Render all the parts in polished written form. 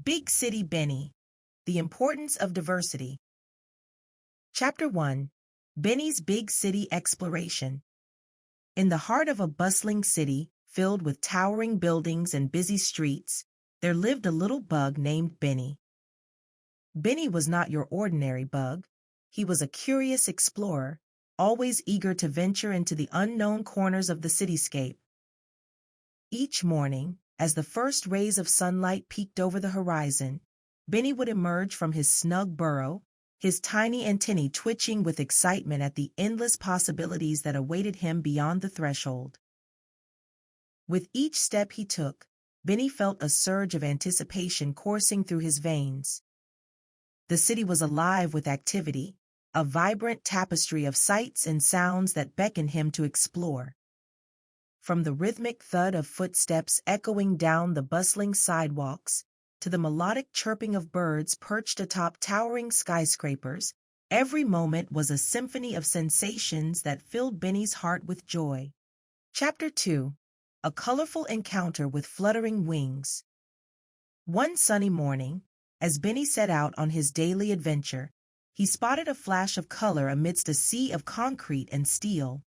Big City Benny, The Importance of Diversity. Chapter 1. Benny's Big City Exploration. In the heart of a bustling city, filled with towering buildings and busy streets, there lived a little bug named Benny. Benny was not your ordinary bug. He was a curious explorer, always eager to venture into the unknown corners of the cityscape. Each morning, as the first rays of sunlight peeked over the horizon, Benny would emerge from his snug burrow, his tiny antennae twitching with excitement at the endless possibilities that awaited him beyond the threshold. With each step he took, Benny felt a surge of anticipation coursing through his veins. The city was alive with activity, a vibrant tapestry of sights and sounds that beckoned him to explore. From the rhythmic thud of footsteps echoing down the bustling sidewalks, to the melodic chirping of birds perched atop towering skyscrapers, every moment was a symphony of sensations that filled Benny's heart with joy. Chapter 2. A Colorful Encounter with Fluttering Wings. One sunny morning, as Benny set out on his daily adventure, he spotted a flash of color amidst a sea of concrete and steel.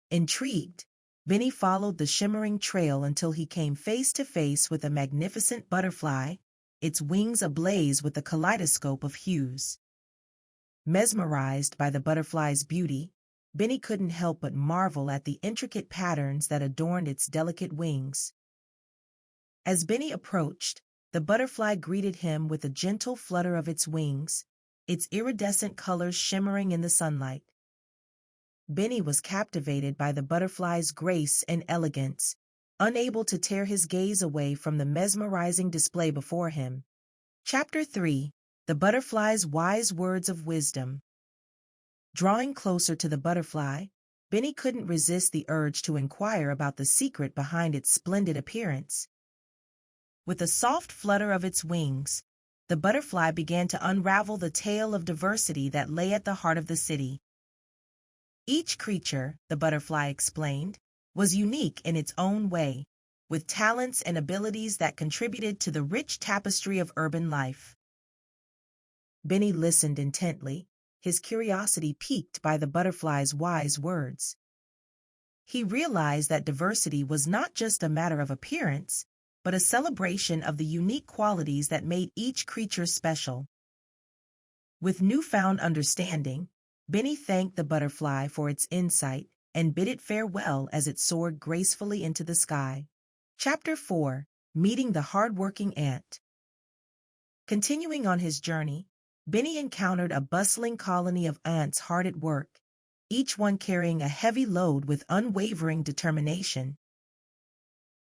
Intrigued, Benny followed the shimmering trail until he came face to face with a magnificent butterfly, its wings ablaze with a kaleidoscope of hues. Mesmerized by the butterfly's beauty, Benny couldn't help but marvel at the intricate patterns that adorned its delicate wings. As Benny approached, the butterfly greeted him with a gentle flutter of its wings, its iridescent colors shimmering in the sunlight. Benny was captivated by the butterfly's grace and elegance, unable to tear his gaze away from the mesmerizing display before him. Chapter 3. The Butterfly's Wise Words of Wisdom. Drawing closer to the butterfly, Benny couldn't resist the urge to inquire about the secret behind its splendid appearance. With a soft flutter of its wings, the butterfly began to unravel the tale of diversity that lay at the heart of the city. Each creature, the butterfly explained, was unique in its own way, with talents and abilities that contributed to the rich tapestry of urban life. Benny listened intently, his curiosity piqued by the butterfly's wise words. He realized that diversity was not just a matter of appearance, but a celebration of the unique qualities that made each creature special. With newfound understanding, Benny thanked the butterfly for its insight and bid it farewell as it soared gracefully into the sky. Chapter 4. Meeting the Hardworking Ant. Continuing on his journey, Benny encountered a bustling colony of ants hard at work, each one carrying a heavy load with unwavering determination.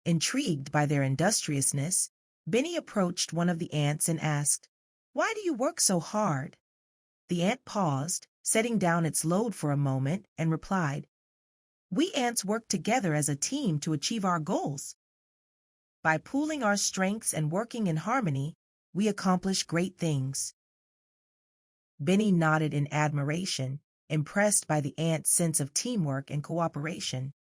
Intrigued by their industriousness, Benny approached one of the ants and asked, "Why do you work so hard?" The ant paused, setting down its load for a moment, and replied, "We ants work together as a team to achieve our goals. By pooling our strengths and working in harmony, we accomplish great things." Benny nodded in admiration, impressed by the ant's sense of teamwork and cooperation.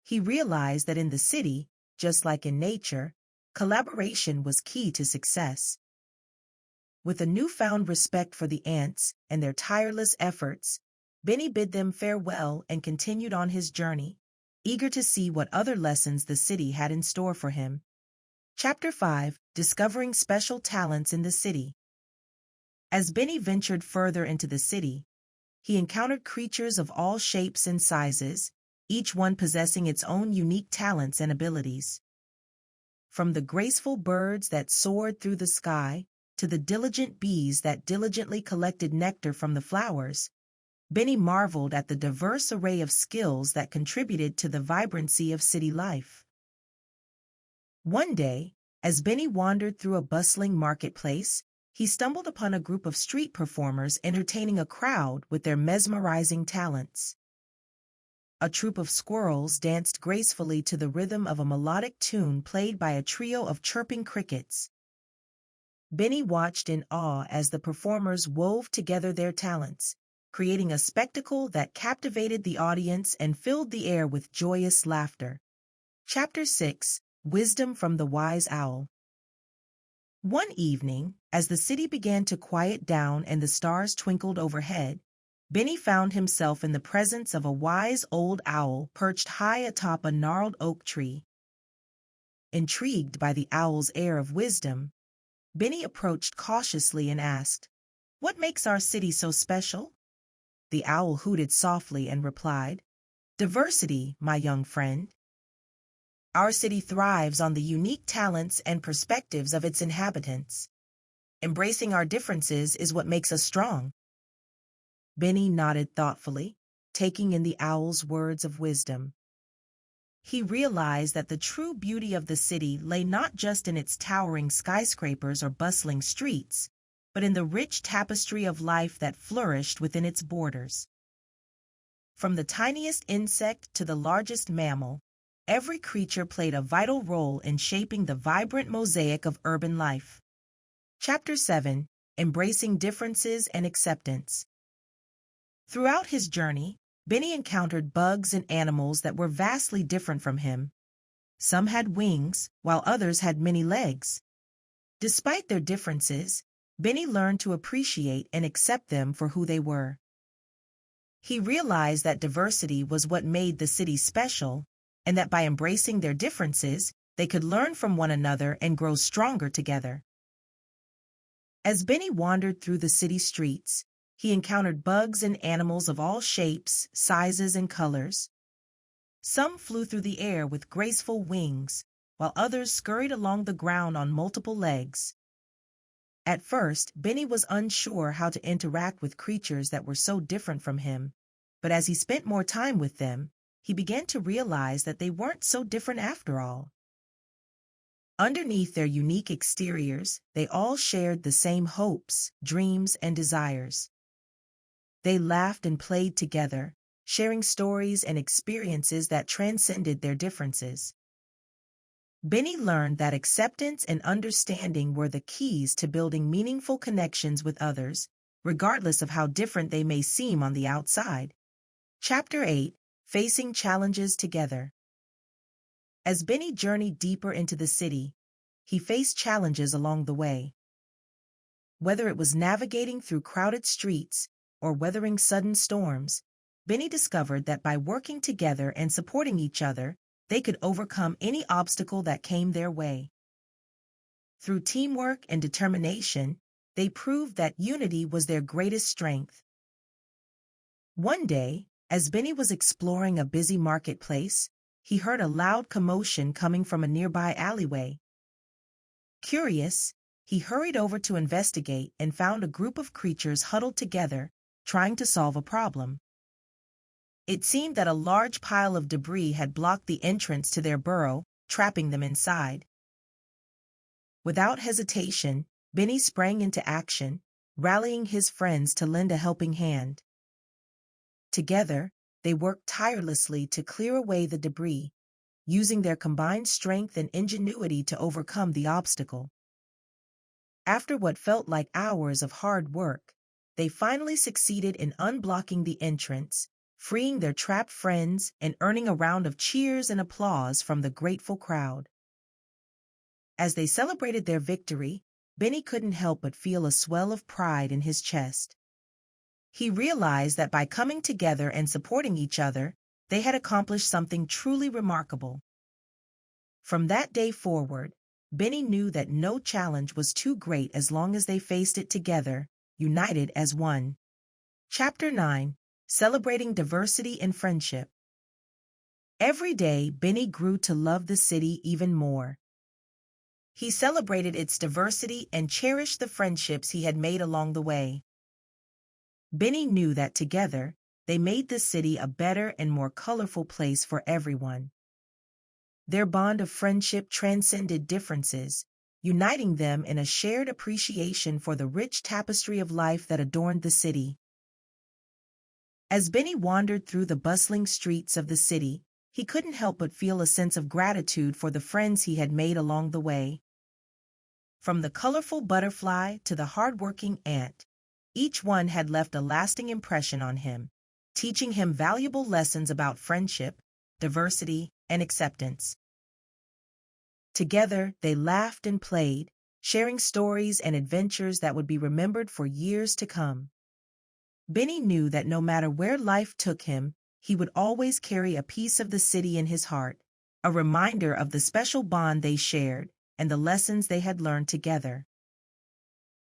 He realized that in the city, just like in nature, collaboration was key to success. With a newfound respect for the ants and their tireless efforts, Benny bid them farewell and continued on his journey, eager to see what other lessons the city had in store for him. Chapter 5. Discovering Special Talents in the City. As Benny ventured further into the city, he encountered creatures of all shapes and sizes, each one possessing its own unique talents and abilities. From the graceful birds that soared through the sky to the diligent bees that diligently collected nectar from the flowers, Benny marveled at the diverse array of skills that contributed to the vibrancy of city life. One day, as Benny wandered through a bustling marketplace, he stumbled upon a group of street performers entertaining a crowd with their mesmerizing talents. A troop of squirrels danced gracefully to the rhythm of a melodic tune played by a trio of chirping crickets. Benny watched in awe as the performers wove together their talents, creating a spectacle that captivated the audience and filled the air with joyous laughter. Chapter 6. Wisdom from the Wise Owl. One evening, as the city began to quiet down and the stars twinkled overhead, Benny found himself in the presence of a wise old owl perched high atop a gnarled oak tree. Intrigued by the owl's air of wisdom, Benny approached cautiously and asked, "What makes our city so special?" The owl hooted softly and replied, "Diversity, my young friend. Our city thrives on the unique talents and perspectives of its inhabitants. Embracing our differences is what makes us strong." Benny nodded thoughtfully, taking in the owl's words of wisdom. He realized that the true beauty of the city lay not just in its towering skyscrapers or bustling streets, but in the rich tapestry of life that flourished within its borders. From the tiniest insect to the largest mammal, every creature played a vital role in shaping the vibrant mosaic of urban life. Chapter 7: Embracing Differences and Acceptance. Throughout his journey, Benny encountered bugs and animals that were vastly different from him. Some had wings, while others had many legs. Despite their differences, Benny learned to appreciate and accept them for who they were. He realized that diversity was what made the city special, and that by embracing their differences, they could learn from one another and grow stronger together. As Benny wandered through the city streets, he encountered bugs and animals of all shapes, sizes, and colors. Some flew through the air with graceful wings, while others scurried along the ground on multiple legs. At first, Benny was unsure how to interact with creatures that were so different from him, but as he spent more time with them, he began to realize that they weren't so different after all. Underneath their unique exteriors, they all shared the same hopes, dreams, and desires. They laughed and played together, sharing stories and experiences that transcended their differences. Benny learned that acceptance and understanding were the keys to building meaningful connections with others, regardless of how different they may seem on the outside. Chapter 8: Facing Challenges Together. As Benny journeyed deeper into the city, he faced challenges along the way. Whether it was navigating through crowded streets or weathering sudden storms, Benny discovered that by working together and supporting each other, they could overcome any obstacle that came their way. Through teamwork and determination, they proved that unity was their greatest strength. One day, as Benny was exploring a busy marketplace, he heard a loud commotion coming from a nearby alleyway. Curious, he hurried over to investigate and found a group of creatures huddled together, trying to solve a problem. It seemed that a large pile of debris had blocked the entrance to their burrow, trapping them inside. Without hesitation, Benny sprang into action, rallying his friends to lend a helping hand. Together, they worked tirelessly to clear away the debris, using their combined strength and ingenuity to overcome the obstacle. After what felt like hours of hard work, they finally succeeded in unblocking the entrance, freeing their trapped friends and earning a round of cheers and applause from the grateful crowd. As they celebrated their victory, Benny couldn't help but feel a swell of pride in his chest. He realized that by coming together and supporting each other, they had accomplished something truly remarkable. From that day forward, Benny knew that no challenge was too great as long as they faced it together, united as one. Chapter 9: Celebrating Diversity and Friendship. Every day, Benny grew to love the city even more. He celebrated its diversity and cherished the friendships he had made along the way. Benny knew that together, they made the city a better and more colorful place for everyone. Their bond of friendship transcended differences, uniting them in a shared appreciation for the rich tapestry of life that adorned the city. As Benny wandered through the bustling streets of the city, he couldn't help but feel a sense of gratitude for the friends he had made along the way. From the colorful butterfly to the hard-working ant, each one had left a lasting impression on him, teaching him valuable lessons about friendship, diversity, and acceptance. Together, they laughed and played, sharing stories and adventures that would be remembered for years to come. Benny knew that no matter where life took him, he would always carry a piece of the city in his heart, a reminder of the special bond they shared and the lessons they had learned together.